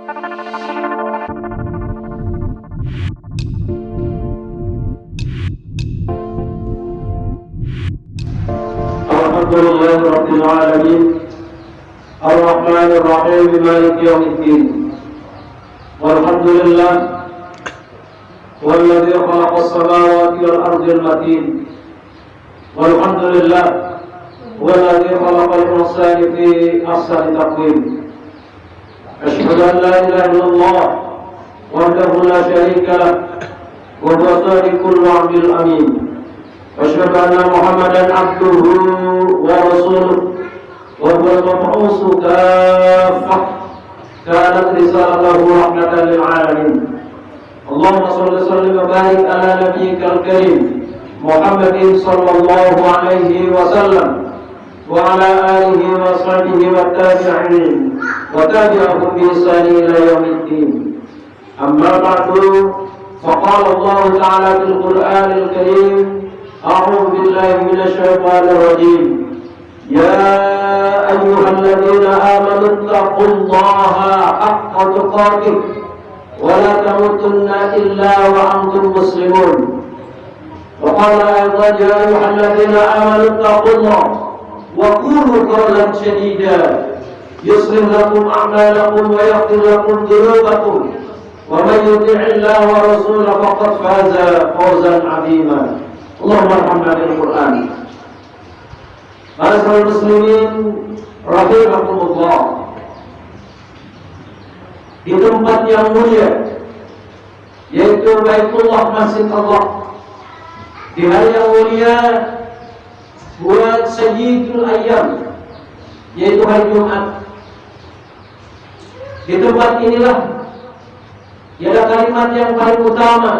Alhamdulillah Rabbil Alamin Ar-Rahmanir Rahim Maliki Yawmiddin Walhamdulillah Walladhi khalaqa as-samawati wal ardi al-matin Walhamdulillah Walladhi khalaqa al-insana fi ahsani taqwim Ashhadu an la ilaha illallah wahdahu la sharika lah wa huwa sadiqul wa'dil amin أشهد أن محمدا عبده ورسوله وهو المبعوث كافة كانت رسالته رحمة للعالمين اللهم صل وسلم وبارك على نبيك الكريم محمد صلى الله عليه وسلم وعلى آله وصحبه والتابعين وتابعهم بإحسان إلى يوم الدين أما بعد فقال الله تعالى في القرآن الكريم أعوذ بالله من الشيطان الرجيم يا أيها الذين آمنوا اتقوا الله حق تقاته ولا تموتن إلا وأنتم مسلمون وقال أيضا يا أيها الذين آمنوا اتقوا الله وقولوا قولا سديدا يصلح لكم أعمالكم ويغفر لكم ذنوبكم ومن يطع الله ورسوله فقد فاز فوزا عظيما Allahumma arhamna bil Qur'an. Ma'asyiral muslimin rahimakumullah. Di tempat yang mulia yaitu Baitullah Masjid Allah. Di hari yang mulia buat Sayyidul Ayyam yaitu hari Jumat. Di tempat inilah ada kalimat yang paling utama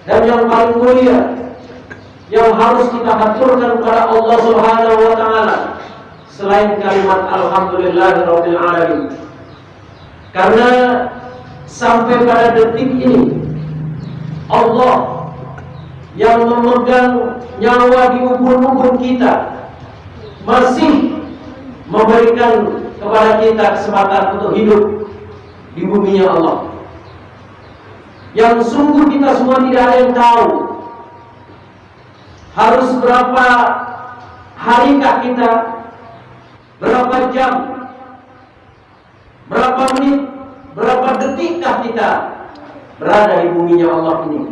dan yang paling mulia yang harus kita haturkan kepada Allah Subhanahu wa taala selain kalimat alhamdulillahirabbil alamin. Karena sampai pada detik ini Allah yang memegang nyawa di ubun-ubun kita masih memberikan kepada kita kesempatan untuk hidup di buminya Allah. Yang sungguh kita semua tidak ada yang tahu harus berapa harikah kita, berapa jam, berapa menit, berapa detikkah kita berada di buminya Allah ini.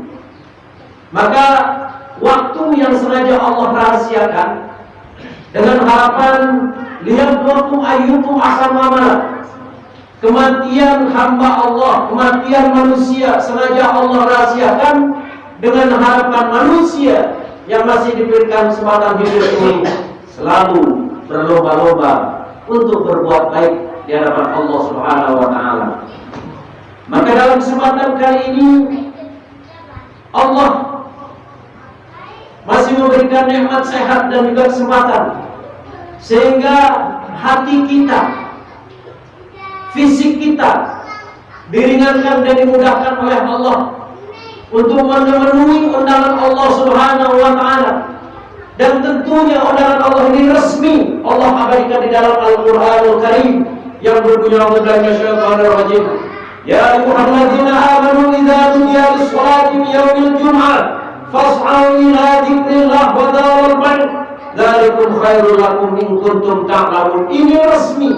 Maka waktu yang sengaja Allah rahasiakan dengan harapan liyabluwakum ayyukum ahsanu amala. Kematian hamba Allah, kematian manusia sengaja Allah rahasiakan dengan harapan manusia yang masih diberikan kesempatan hidup ini selalu berlomba-lomba untuk berbuat baik di hadapan Allah Subhanahu wa taala. Maka dalam kesempatan kali ini Allah masih memberikan nikmat sehat dan juga kesempatan sehingga hati kita, fisik kita diringankan dan dimudahkan oleh Allah untuk memenuhi undangan Allah Subhanahu wa taala. Dan tentunya undangan Allah ini resmi Allah abadikan di dalam Al-Qur'anul Karim yang berbunyi a'udzubillahi minasyaitonir rajim. Ya ayyuhalladzina amanu idza nudiya lis-sholati min yaumil jum'ah fas'au ila dzikrillah wa dzarul bay'. Dzalikum khairul lakum in kuntum ta'lamun. Ini resmi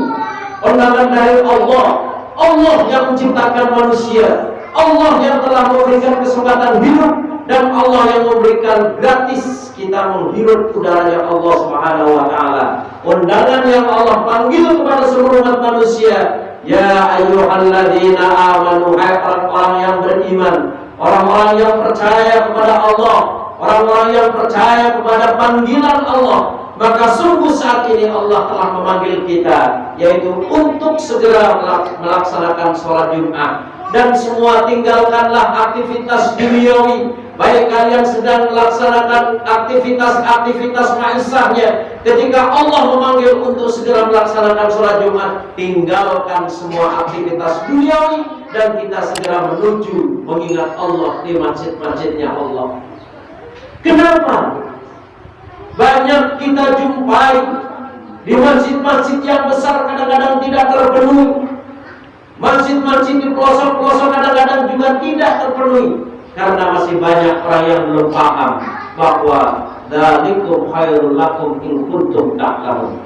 undangan dari Allah. Allah yang menciptakan manusia, Allah yang telah memberikan kesempatan hidup, dan Allah yang memberikan gratis kita menghirup udaranya Allah Subhanahu wa taala. Undangan yang Allah panggil kepada seluruh umat manusia, ya ayyuhalladzina amanu, hai orang-orang yang beriman, orang-orang yang percaya kepada Allah, orang-orang yang percaya kepada panggilan Allah. Maka sungguh saat ini Allah telah memanggil kita, yaitu untuk segera melaksanakan sholat Jumat. Dan semua tinggalkanlah aktivitas duniawi, baik kalian sedang melaksanakan aktivitas ma'isyahnya. Ketika Allah memanggil untuk segera melaksanakan sholat Jumat, tinggalkan semua aktivitas duniawi dan kita segera menuju mengingat Allah di masjid-masjidnya Allah. Kenapa? Banyak kita jumpai di masjid-masjid yang besar kadang-kadang tidak terpenuhi. Masjid pelosok-pelosok kadang-kadang juga tidak terpenuhi, karena masih banyak orang yang belum paham bahwa dzalikum khairul lakum in kuntum ta'lamun.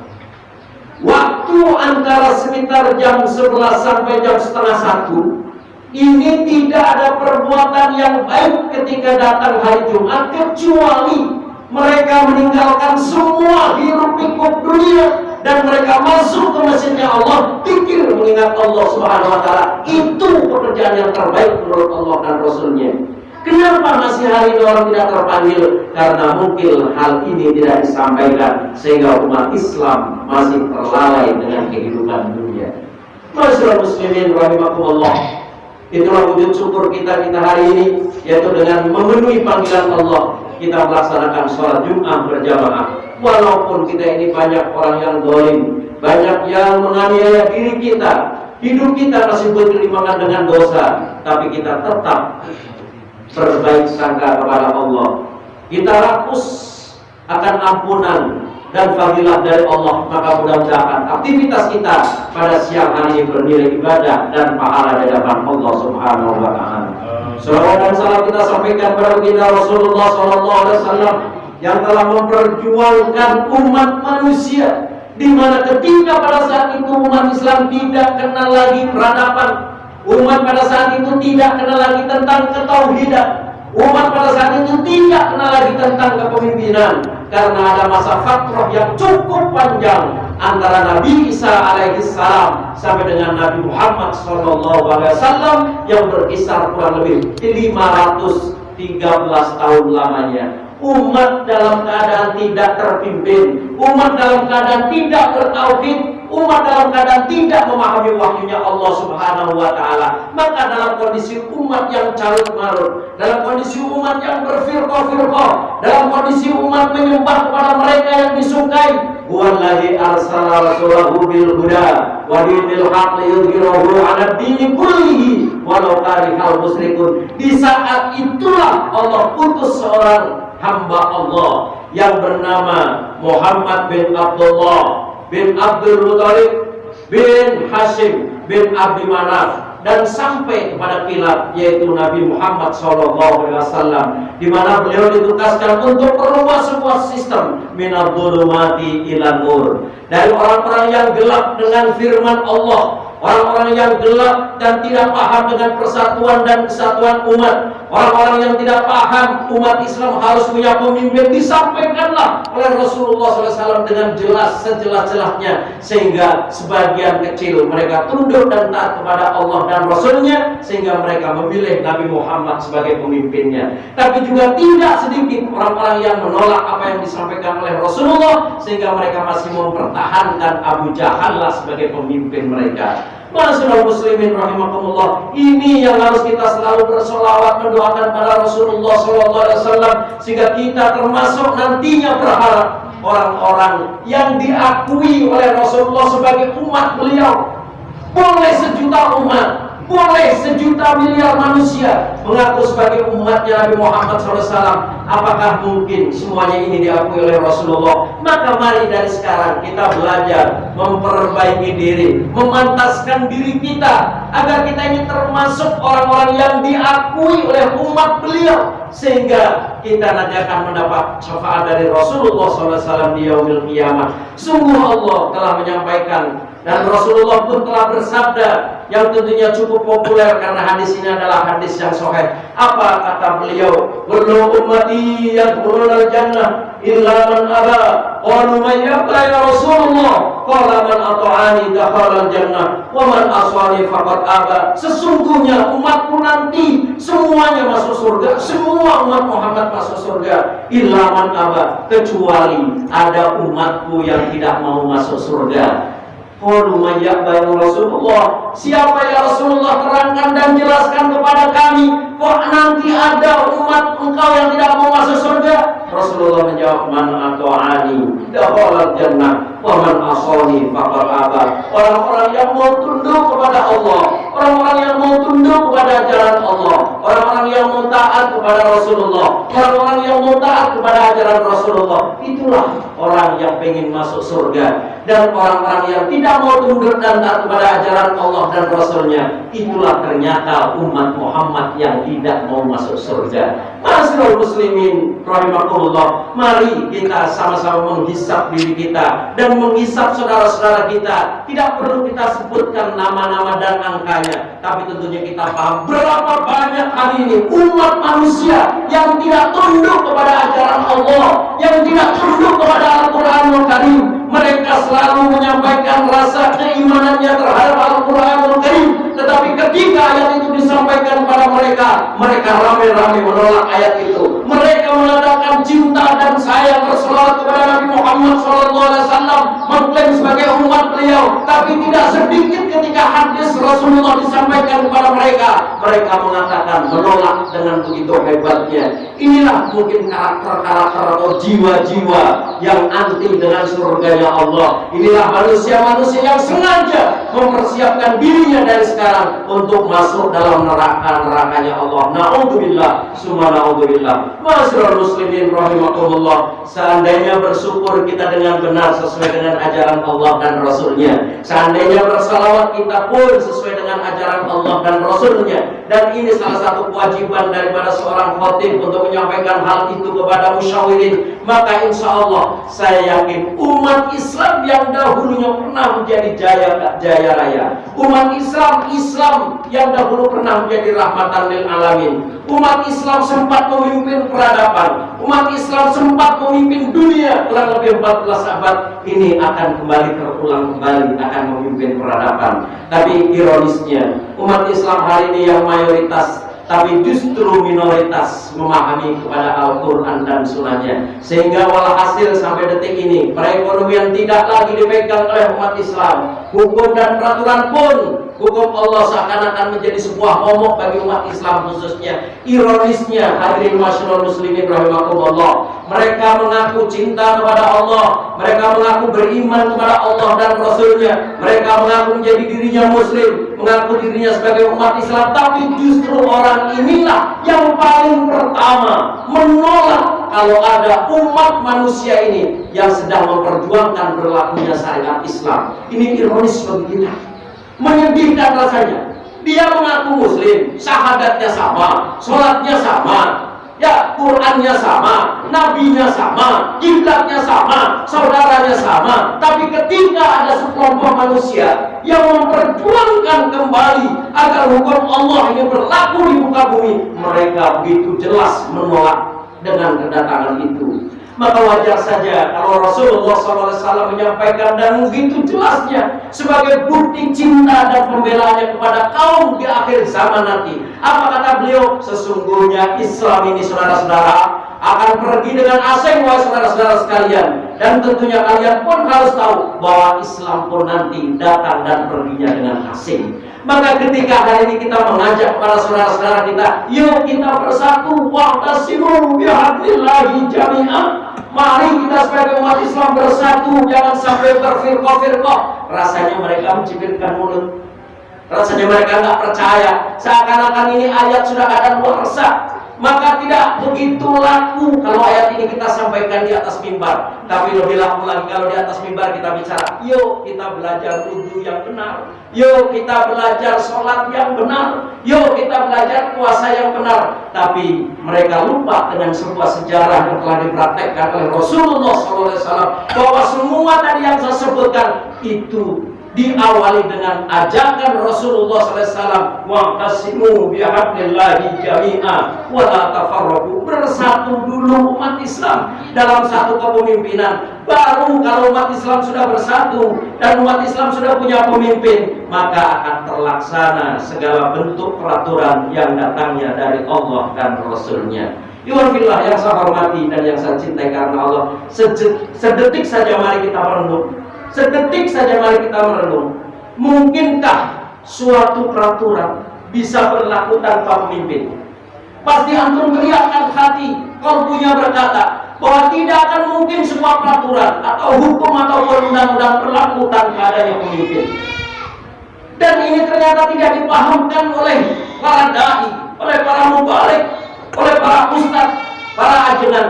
Waktu antara sekitar jam 11 sampai jam setengah 1 ini tidak ada perbuatan yang baik ketika datang hari Jumat, kecuali mereka meninggalkan semua hiruk pikuk dunia dan mereka masuk ke masjidnya Allah, pikir mengingat Allah Subhanahu wa Ta'ala. Itu pekerjaan yang terbaik menurut Allah dan Rasulnya. Kenapa masih hari ini orang tidak terpanggil? Karena mungkin hal ini tidak disampaikan, sehingga umat Islam masih terlalai dengan kehidupan dunia. Masyaallah muslimin rahimakumullah. Itulah wujud syukur kita hari ini, yaitu dengan memenuhi panggilan Allah, kita melaksanakan sholat Jumat berjamaah. Walaupun kita ini banyak orang yang zalim, banyak yang menganiaya diri kita, hidup kita masih berkelimangan dengan dosa, tapi kita tetap berbaik sangka kepada Allah. Kita rakus akan ampunan dan fadilah dari Allah, maka mudah-mudahan aktivitas kita pada siang hari ini bernilai ibadah dan pahala di hadapan Allah Subhanahu wa Ta'ala. Salawat dan salam kita sampaikan kepada baginda Rasulullah SAW yang telah memperjuangkan umat manusia, di mana ketika pada saat itu umat Islam tidak kenal lagi peradaban, umat pada saat itu tidak kenal lagi tentang ketauhidan, umat pada saat itu tidak kenal lagi tentang kepemimpinan, karena ada masa fatrah yang cukup panjang antara Nabi Isa alaihissalam sampai dengan Nabi Muhammad SAW yang berkisar kurang lebih 513 tahun lamanya. Umat dalam keadaan tidak terpimpin, umat dalam keadaan tidak bertauhid, umat dalam keadaan tidak memahami wahyunya Allah Subhanahu wa Ta'ala. Maka dalam kondisi umat yang carut marut, dalam kondisi umat yang berfirqah-firqah, dalam kondisi umat menyembah kepada mereka yang disukai, huwallazi arsala rasulahu bil huda wa dinil haqq liyudhhirahu 'ala ad-dini kullihi walau karihal musyrikun. Di saat itulah Allah utus seorang hamba Allah yang bernama Muhammad bin Abdullah bin Abdul Muttalib bin Hashim bin Abdi Manaf, dan sampai kepada kilat, yaitu Nabi Muhammad SAW, di mana beliau ditugaskan untuk merubah sebuah sistem minadh dhulumati ilan nur, dari orang-orang yang gelap dengan firman Allah, orang-orang yang gelap dan tidak paham dengan persatuan dan kesatuan umat, orang-orang yang tidak paham umat Islam harus punya pemimpin, disampaikanlah oleh Rasulullah SAW dengan jelas, sejelas-jelasnya, sehingga sebagian kecil mereka tunduk dan taat kepada Allah dan Rasulnya, sehingga mereka memilih Nabi Muhammad sebagai pemimpinnya. Tapi juga tidak sedikit orang-orang yang menolak apa yang disampaikan oleh Rasulullah, sehingga mereka masih mempertahankan Abu Jahal sebagai pemimpin mereka. Masyaallah muslimin rahimakumullah, ini yang harus kita selalu bersolawat mendoakan pada Rasulullah SAW, sehingga kita termasuk nantinya berharap orang-orang yang diakui oleh Rasulullah sebagai umat beliau. Boleh sejuta umat, boleh sejuta miliar manusia mengaku sebagai umatnya Nabi Muhammad SAW. Apakah mungkin semuanya ini diakui oleh Rasulullah? Maka mari dari sekarang kita belajar memperbaiki diri, memantaskan diri kita, agar kita ini termasuk orang-orang yang diakui oleh umat beliau, sehingga kita nanti akan mendapat syafaat dari Rasulullah SAW di yaumil qiyamah. Sungguh Allah telah menyampaikan, dan Rasulullah pun telah bersabda, yang tentunya cukup populer karena hadis ini adalah hadis yang sahih. Apa kata beliau? Kullu ummati yadkhulul jannah illa man aba. Qalu man yaba ya Rasulullah? Qala man ata'ani dakhala jannah wa man asani faqad aba. Sesungguhnya umatku nanti semuanya masuk surga, semua umat Muhammad masuk surga, illa man aba, kecuali ada umatku yang tidak mau masuk surga. Qalu man yaba ya Rasulullah? Siapa ya Rasulullah? Terangkan dan jelaskan kepada kami, kok nanti ada umat engkau yang tidak mau masuk surga? Rasulullah menjawab, man ata'ani dakhala jannah wa man asani faqad aba. Orang-orang yang mau tunduk kepada Allah, orang-orang yang mau tunduk kepada jalan Allah, orang-orang yang mau taat kepada Rasulullah, orang-orang yang mau taat kepada ajaran Rasulullah, itulah orang yang ingin masuk surga. Dan orang-orang yang tidak mau tunduk dan taat kepada ajaran Allah dan Rasulnya, itulah ternyata umat Muhammad yang tidak mau masuk surga. Ma'asyiral muslimin rahimakumullah, mari kita sama-sama menghisap diri kita dan menghisap saudara-saudara kita. Tidak perlu kita sebutkan nama-nama dan angkanya, tapi tentunya kita paham berapa banyak hari ini umat manusia yang tidak tunduk kepada ajaran Allah, yang tidak tunduk kepada Al-Qur'anul Karim. Mereka selalu menyampaikan rasa keimanannya terhadap Al-Qur'anul Karim, tetapi ketika ayat itu disampaikan kepada mereka, mereka ramai-ramai menolak ayat itu. Mereka mengatakan cinta dan sayang berselawat kepada Nabi Muhammad SAW, mengklaim sebagai umat beliau, tapi tidak sedikit ketika hadis Rasulullah disampaikan kepada mereka, mereka mengatakan menolak dengan begitu hebatnya. Inilah mungkin karakter-karakter atau jiwa-jiwa yang anti dengan surganya Allah. Inilah manusia-manusia yang sengaja mempersiapkan dirinya dari sekarang untuk masuk dalam neraka-nerakanya Allah. Na'udzubillah, summa na'udzubillah. Ma'asyiral muslimin rahimakumullah, seandainya bersyukur kita dengan benar sesuai dengan ajaran Allah dan Rasulnya, seandainya bersalawat kita pun sesuai dengan ajaran Allah dan Rasulnya, dan ini salah satu kewajiban daripada seorang khatib untuk menyampaikan hal itu kepada musyawirin, maka insya Allah saya yakin umat Islam yang dahulunya pernah menjadi jaya raya, umat Islam yang dahulu pernah menjadi rahmatan lil alamin, umat Islam sempat memimpin peradaban, umat Islam sempat memimpin dunia kurang lebih 14 abad, ini akan kembali terulang kembali, akan memimpin peradaban. Tapi ironisnya umat Islam hari ini yang mayoritas, tapi justru minoritas memahami kepada Al-Quran dan Sunnahnya, sehingga walhasil sampai detik ini perekonomian tidak lagi dipegang oleh umat Islam. Hukum dan peraturan pun, hukum Allah seakan-akan menjadi sebuah momok bagi umat Islam khususnya. Ironisnya hadirin masyaallah muslimin rahimakumullah, mereka mengaku cinta kepada Allah, mereka mengaku beriman kepada Allah dan Rasulnya, mereka mengaku menjadi dirinya muslim, mengaku dirinya sebagai umat Islam, tapi justru orang inilah yang paling pertama menolak kalau ada umat manusia ini yang sedang memperjuangkan berlakunya syariat Islam. Ini ironis bagi kita, menyedihkan rasanya. Dia mengaku muslim, syahadatnya sama, sholatnya sama, ya Qurannya sama, nabinya sama, kiblatnya sama, saudaranya sama, tapi ketika ada sekelompok manusia yang memperjuangkan kembali agar hukum Allah ini berlaku di muka bumi, mereka begitu jelas menolak dengan kedatangan itu. Maka wajar saja kalau Rasulullah SAW menyampaikan dan begitu jelasnya sebagai bukti cinta dan pembelaannya kepada kaum di akhir zaman nanti. Apa kata beliau? Sesungguhnya Islam ini saudara-saudara akan pergi dengan asing, wahai saudara-saudara sekalian, dan tentunya kalian pun harus tahu bahwa Islam pun nanti datang dan perginya dengan asing. Maka ketika hari ini kita mengajak para saudara-saudara kita, yuk kita bersatu, wa'tasimu bihablillahi jami'an. Mari kita sebagai umat Islam bersatu, jangan sampai berfirqah-firqah. Rasanya mereka mencibirkan mulut, rasanya mereka nggak percaya, seakan-akan ini ayat sudah kadaluarsa. Maka tidak begitu laku kalau ayat ini kita sampaikan di atas mimbar, tapi lebih laku lagi kalau di atas mimbar kita bicara, yuk kita belajar wudu yang benar, yuk kita belajar sholat yang benar, yuk kita belajar puasa yang benar. Tapi mereka lupa dengan sebuah sejarah yang telah dipraktekkan oleh Rasulullah SAW, bahwa semua tadi yang saya sebutkan itu diawali dengan ajakan Rasulullah SAW, wa'tasimu bihablillahi jami'a wa la tafarraqu. Bersatu dulu umat Islam dalam satu kepemimpinan. Baru kalau umat Islam sudah bersatu dan umat Islam sudah punya pemimpin, maka akan terlaksana segala bentuk peraturan yang datangnya dari Allah dan Rasulnya. Ikhwanillah yang saya hormati dan yang saya cintai karena Allah, sedetik saja mari kita merenung. Sedetik saja mari kita merenung. Mungkinkah suatu peraturan bisa berlaku tanpa pemimpin? Pasti antum teriakkan hati, kalbunya berkata bahwa tidak akan mungkin sebuah peraturan atau hukum atau undang-undang berlaku tanpa adanya pemimpin. Dan ini ternyata tidak dipahamkan oleh para dai, oleh para mubalik, oleh para ustadz, para ajengan,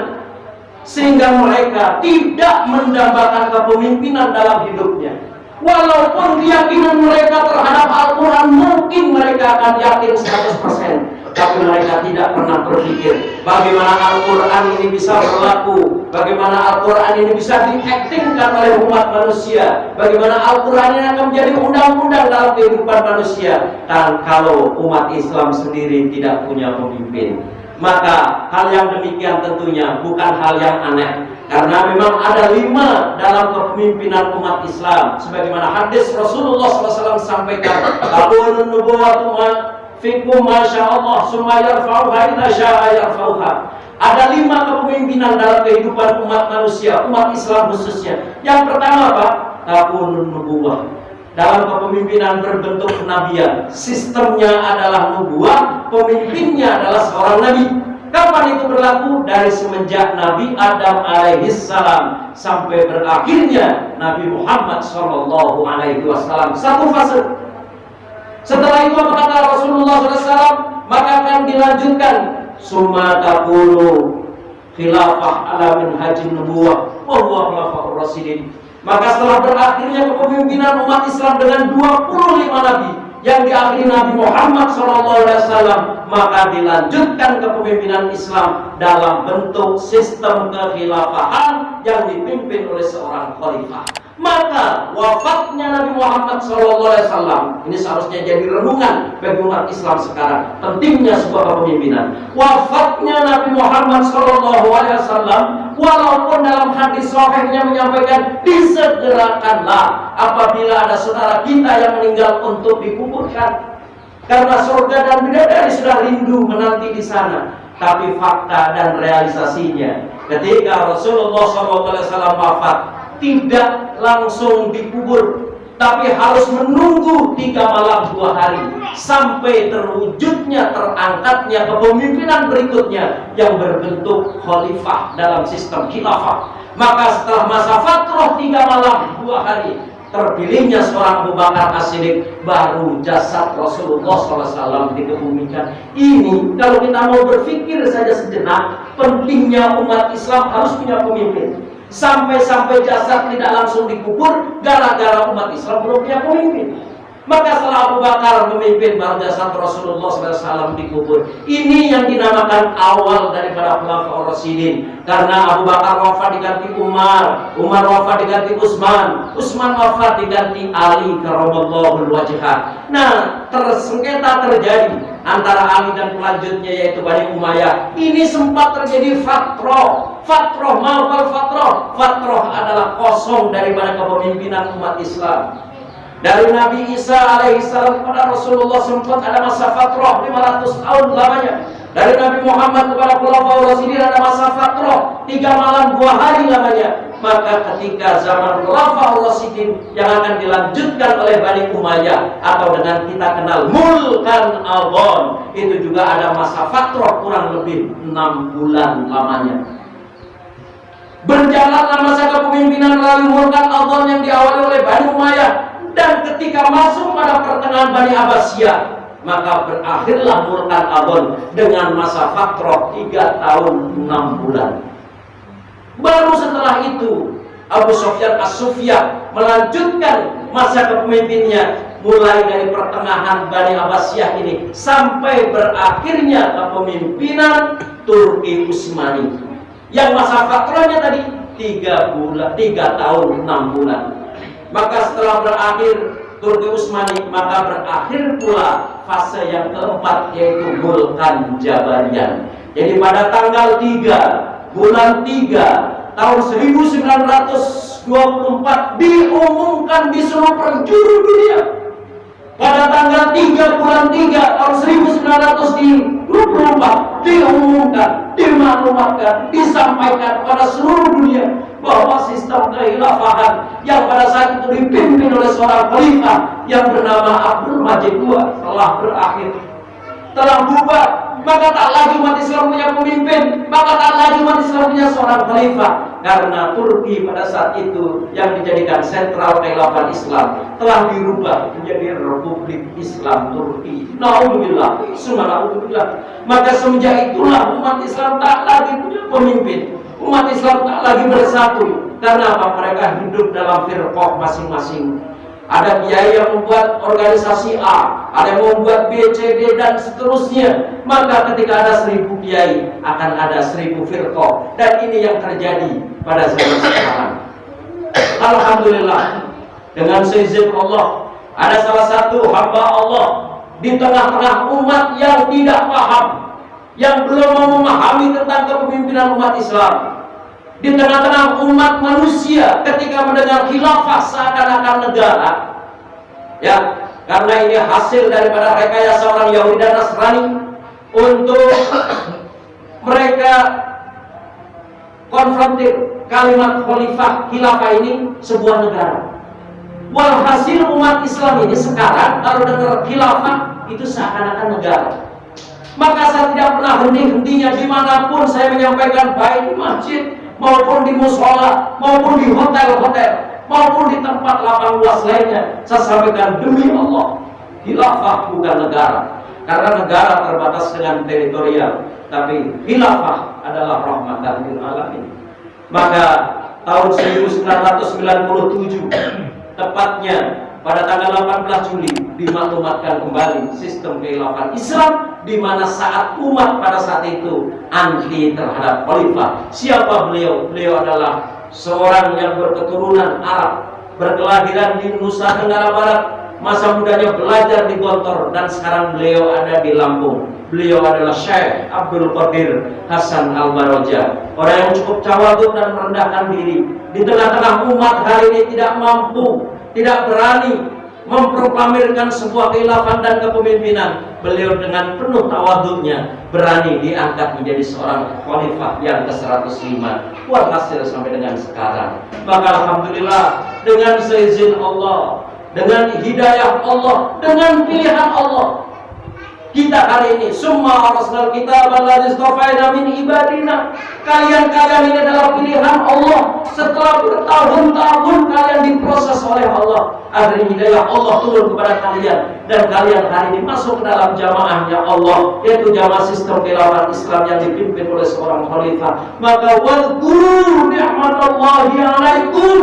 sehingga mereka tidak mendambakan kepemimpinan dalam hidupnya. Walaupun keyakinan mereka terhadap Al-Quran mungkin mereka akan yakin 100%, tapi mereka tidak pernah berpikir bagaimana Al-Quran ini bisa berlaku, bagaimana Al-Quran ini bisa diaktingkan oleh umat manusia, bagaimana Al-Quran ini akan menjadi undang-undang dalam kehidupan manusia. Dan kalau umat Islam sendiri tidak punya pemimpin, maka hal yang demikian tentunya bukan hal yang aneh, karena memang ada 5 dalam kepemimpinan umat Islam, sebagaimana hadis Rasulullah SAW sampaikan, "Tabunun nubuwwatu fikum masyaallah summa yarfa'uha idza syaa yarfa'uha." Ada 5 kepemimpinan dalam kehidupan umat manusia, umat Islam khususnya. Yang pertama apa? Tabunun nubuwwah, dalam kepemimpinan berbentuk kenabian. Sistemnya adalah nubuwah, pemimpinnya adalah seorang nabi. Kapan itu berlaku? Dari semenjak Nabi Adam alaihissalam sampai berakhirnya Nabi Muhammad sallallahu alaihi wasallam. Satu fase. Setelah itu apa kata Rasulullah SAW? Maka akan dilanjutkan, summa takunu khilafah ala minhajin nubuwah wa huwa khilafahur rasyidin. Maka setelah berakhirnya kepemimpinan umat Islam dengan 25 nabi yang diakhiri Nabi Muhammad SAW, maka dilanjutkan kepemimpinan Islam dalam bentuk sistem kekhilafahan yang dipimpin oleh seorang khalifah. Maka wafatnya Nabi Muhammad SAW ini seharusnya jadi renungan bagi umat Islam sekarang, pentingnya sebuah kepemimpinan. Wafatnya Nabi Muhammad SAW, walaupun dalam hadis sahihnya menyampaikan disegerakanlah apabila ada saudara kita yang meninggal untuk dikuburkan, karena surga dan bidadari sudah rindu menanti di sana. Tapi fakta dan realisasinya, ketika Rasulullah SAW wafat, tidak langsung dikubur, tapi harus menunggu 3 malam 2 hari sampai terwujudnya, terangkatnya kepemimpinan berikutnya yang berbentuk khalifah dalam sistem khilafah. Maka setelah masa fatrah 3 malam 2 hari, terpilihnya seorang Abu Bakar As-Siddiq, baru jasad Rasulullah SAW dikebumikan. Ini kalau kita mau berpikir saja sejenak, pentingnya umat Islam harus punya pemimpin. Sampai-sampai jasad tidak langsung dikubur gara-gara umat Islam belum punya pemimpin. Maka setelah Abu Bakar memimpin, baru jasad Rasulullah SAW dikubur. Ini yang dinamakan awal daripada Khulafaur Rasyidin. Karena Abu Bakar wafat diganti Umar, Umar wafat diganti Utsman, Utsman wafat diganti Ali karramallahu wajhah. Nah, tersengketa terjadi antara Ali dan pelanjutnya yaitu Bani Umayyah. Ini sempat terjadi fatrah. Fatrah mawal fatrah. Fatrah adalah kosong daripada kepemimpinan umat Islam. Dari Nabi Isa alaihissalam kepada Rasulullah sempat ada masa fatrah 500 tahun lamanya. Dari Nabi Muhammad kepada Khulafaur Rasyidin ada masa fatrah 3 malam 2 hari lamanya. Maka ketika zaman Khulafaur Rasyidin yang akan dilanjutkan oleh Bani Umayyah atau dengan kita kenal Mulkan Adhan, itu juga ada masa fatrah kurang lebih 6 bulan lamanya. Berjalanlah masa kepemimpinan melalui Mulkan Adhan yang diawali oleh Bani Umayyah, dan ketika masuk pada pertengahan Bani Abbasiyah, maka berakhirlah Mulkan Adhan dengan masa fatrah 3 tahun 6 bulan. Baru setelah itu Abu Sufyan As-Sufyan melanjutkan masa kepemimpinannya mulai dari pertengahan Bani Abbasiyah ini sampai berakhirnya kepemimpinan Turki Utsmani yang masa fatrahnya tadi 3 tahun 6 bulan. Maka setelah berakhir Turki Utsmani, maka berakhir pula fase yang keempat, yaitu Mulkan Jabarian. Jadi pada tanggal 3 bulan 3 tahun 1924 diumumkan di seluruh penjuru dunia. Pada tanggal 3 bulan 3 tahun 1924 diumumkan, dimaklumatkan, disampaikan pada seluruh dunia bahwa sistem kekhilafahan yang pada saat itu dipimpin oleh seorang khalifah yang bernama Abdul Majid II telah berakhir, telah bubar. Maka tak lagi umat Islam punya pemimpin, maka tak lagi umat Islam punya seorang khalifah. karena Turki pada saat itu yang dijadikan sentral kekhilafan Islam telah dirubah menjadi Republik Islam Turki. Naudzubillah, subhanallah. Maka semenjak itulah umat Islam tak lagi punya pemimpin. Umat Islam tak lagi bersatu. Karena apa? Mereka hidup dalam firqah masing-masing. Ada kiai yang membuat organisasi A, ada yang membuat B, C, D, dan seterusnya. Maka ketika ada 1000 kiai, akan ada 1000 firqah. Dan ini yang terjadi pada zaman sekarang. Alhamdulillah, dengan seizin Allah, ada salah satu hamba Allah di tengah-tengah umat yang tidak paham, yang belum memahami tentang kepemimpinan umat Islam. Di tengah-tengah umat manusia ketika mendengar khilafah seakan-akan negara, ya, karena ini hasil daripada rekayasa orang Yahudi dan Nasrani untuk mereka konfrontir kalimat khalifah khilafah ini sebuah negara. Walhasil umat Islam ini sekarang kalau dengar khilafah itu seakan-akan negara. Maka saya tidak pernah henti-hentinya dimanapun saya menyampaikan, baik di masjid maupun di musola, maupun di hotel-hotel, maupun di tempat lapang luas lainnya, saya sampaikan, demi Allah, khilafah bukan negara. Karena negara terbatas dengan teritorial, tapi khilafah adalah rahmatan lil alamin. Maka tahun 1997, tepatnya pada tanggal 18 Juli dimaklumatkan kembali sistem kekhilafan Islam, di mana saat umat pada saat itu anti terhadap khalifah. Siapa beliau? Beliau adalah seorang yang berketurunan Arab, berkelahiran di Nusa Tenggara Barat, masa mudanya belajar di Gontor, dan sekarang beliau ada di Lampung. Beliau adalah Syekh Abdul Qadir Hasan Al-Baroja, orang yang cukup tawadhu dan merendahkan diri. Di tengah-tengah umat hari ini tidak mampu, tidak berani memproklamirkan sebuah kekhilafan dan kepemimpinan, beliau dengan penuh tawadhunya berani diangkat menjadi seorang khalifah yang ke-105. Buat hasil sampai dengan sekarang. Maka alhamdulillah, dengan seizin Allah, dengan hidayah Allah, dengan pilihan Allah, kita hari ini summa arsalnal kitaba allazi istafaina min ibadina. Kalian ini adalah pilihan Allah. Setelah bertahun-tahun kalian diproses oleh Allah, akhirnya hidayah Allah turun kepada kalian, dan kalian hari ini masuk ke dalam jamaahnya Allah, yaitu jamaah sistem kekhilafan Islam yang dipimpin oleh seorang khalifah. Maka wadhkuru ni'matallahi 'alaikum,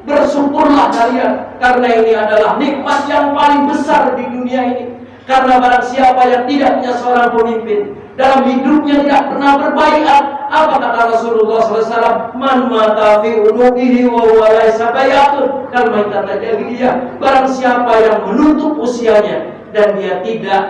bersyukurlah kalian, karena ini adalah nikmat yang paling besar di dunia ini. Karena barang siapa yang tidak punya seorang pemimpin, dalam hidupnya tidak pernah berbaiat, apa kata Rasulullah SAW? Man mata fi unuqihi wa huwa laysa bai'atun kal maitata jahiliyah. Barang siapa yang menutup usianya dan dia tidak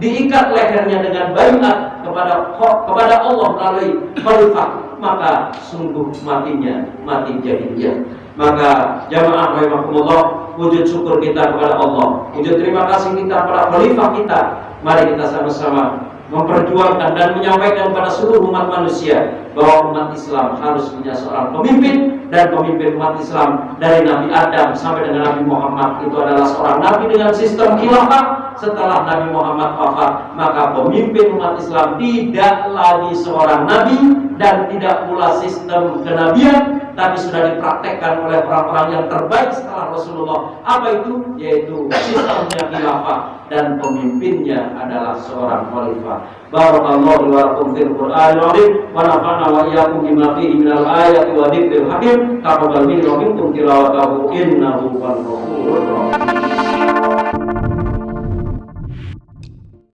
diikat lehernya dengan baiat kepada Allah melalui khalifah, maka sungguh matinya mati jahiliyah. Maka jamaah rahimakumullah, wujud syukur kita kepada Allah, wujud terima kasih kita kepada khalifah kita. Mari kita sama-sama memperjuangkan dan menyampaikan kepada seluruh umat manusia bahwa umat Islam harus punya seorang pemimpin, dan pemimpin umat Islam dari Nabi Adam sampai dengan Nabi Muhammad itu adalah seorang nabi dengan sistem khilafah. Setelah Nabi Muhammad wafat, maka pemimpin umat Islam tidak lagi seorang nabi dan tidak pula sistem kenabian, tapi sudah dipraktekkan oleh orang-orang yang terbaik setelah Rasulullah. Apa itu? Yaitu sistemnya khilafah, dan pemimpinnya adalah seorang khalifah. Barakallahu wa lakum fil Qur'anil azim, wa nafa'na wa iyyakum bima fihi minal ayati wa dzikril hakim. Taqabbal minni wa minkum tilawatahu innahu huwal ghafurur rahim.